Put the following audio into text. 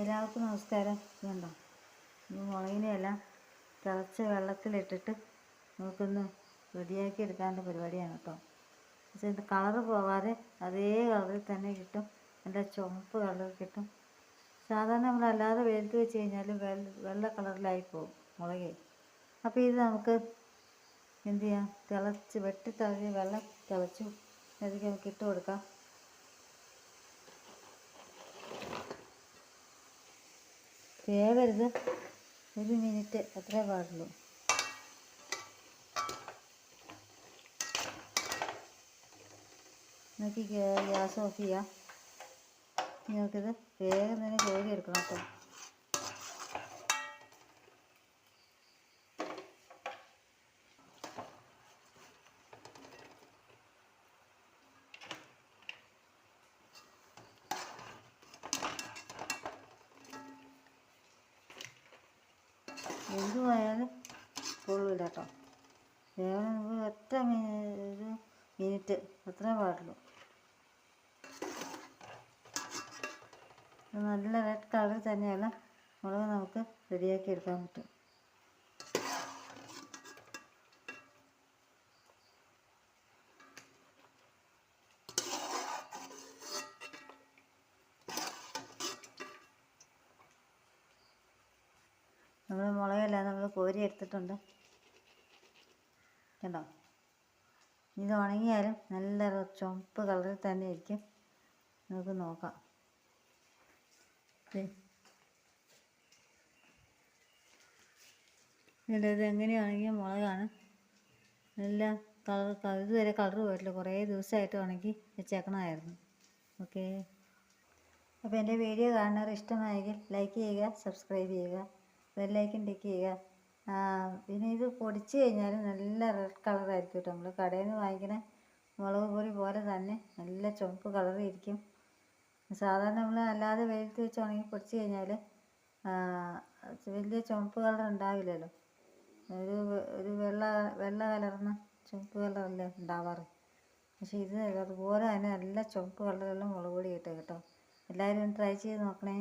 എല്ലാവർക്കും നമസ്കാരം. ഇതുണ്ടോ, ഈ മുളകിനെയെല്ലാം തിളച്ച വെള്ളത്തിലിട്ടിട്ട് നമുക്കൊന്ന് റെഡിയാക്കി എടുക്കാനുള്ള പരിപാടിയാണ് കേട്ടോ. പക്ഷേ ഇത് കളറ് പോവാതെ അതേ കളറിൽ തന്നെ കിട്ടും, നല്ല ചുവപ്പ് കളർ കിട്ടും. സാധാരണ നമ്മളല്ലാതെ വെയിലത്ത് വെച്ച് കഴിഞ്ഞാൽ വെള്ള കളറിലായി പോകും മുളക്. അപ്പോൾ ഇത് നമുക്ക് എന്ത് ചെയ്യാം, വെട്ടി വെള്ളം തിളച്ചു അതിലേക്ക് നമുക്ക് ഇട്ട് കൊടുക്കാം. വേവരുത്, 1 മിനിറ്റ് അത്രേ പാടുള്ളൂ. നോക്കി ഗ്യാസ് ഓഫ് ചെയ്യാം. നമുക്കിത് വേഗം തന്നെ കോരി എടുക്കണം കേട്ടോ. എന്തുമായാലും കൊള്ളില്ല കേട്ടോ. വേഗം നമുക്ക് ഒരു മിനിറ്റ് അത്രേ പാടുള്ളൂ. നല്ല റെഡ് കളറിൽ തന്നെയുള്ള മുളക് നമുക്ക് റെഡിയാക്കി എടുക്കാൻ പറ്റും. നമ്മൾ മുളകെല്ലാം നമ്മൾ കോരി എടുത്തിട്ടുണ്ട് കണ്ടോ. ഇത് ഉണങ്ങിയാലും നല്ല ചുവപ്പ് കളറിൽ തന്നെ ഇരിക്കും. നമുക്ക് നോക്കാം. ഇത് എങ്ങനെ ഉണങ്ങിയ മുളകാണ്. നല്ല ഇതുവരെ കളറ് പോയിട്ടില്ല, കുറേ ദിവസമായിട്ട് ഉണക്കി വെച്ചേക്കണമായിരുന്നു. ഓക്കെ, അപ്പോൾ എൻ്റെ വീഡിയോ കാണുന്നവർ ഇഷ്ടമായെങ്കിൽ ലൈക്ക് ചെയ്യുക, സബ്സ്ക്രൈബ് ചെയ്യുക, ബെല്ലൈക്കൻ ടിക്ക് ചെയ്യുക. പിന്നെ ഇത് പൊടിച്ച് കഴിഞ്ഞാൽ നല്ല റെഡ് കളറായിരിക്കും കേട്ടോ. നമ്മൾ കടയിൽ നിന്ന് വാങ്ങിക്കുന്ന മുളക് പൊടി പോലെ തന്നെ നല്ല ചുവപ്പ് കളറിരിക്കും. സാധാരണ നമ്മൾ അല്ലാതെ വെയിലത്ത് വെച്ച് ഉണങ്ങി പൊടിച്ച് കഴിഞ്ഞാൽ വലിയ ചുവപ്പ് കളർ ഉണ്ടാവില്ലല്ലോ. ഒരു വെള്ള കലർന്ന ചുവപ്പ് കളറല്ലേ ഉണ്ടാവാറ്. പക്ഷേ ഇത് അതുപോലെ തന്നെ നല്ല ചുവപ്പ് കളറുള്ള മുളക് പൊടി കിട്ടും കേട്ടോ. എല്ലാവരും ട്രൈ ചെയ്ത് നോക്കണേ.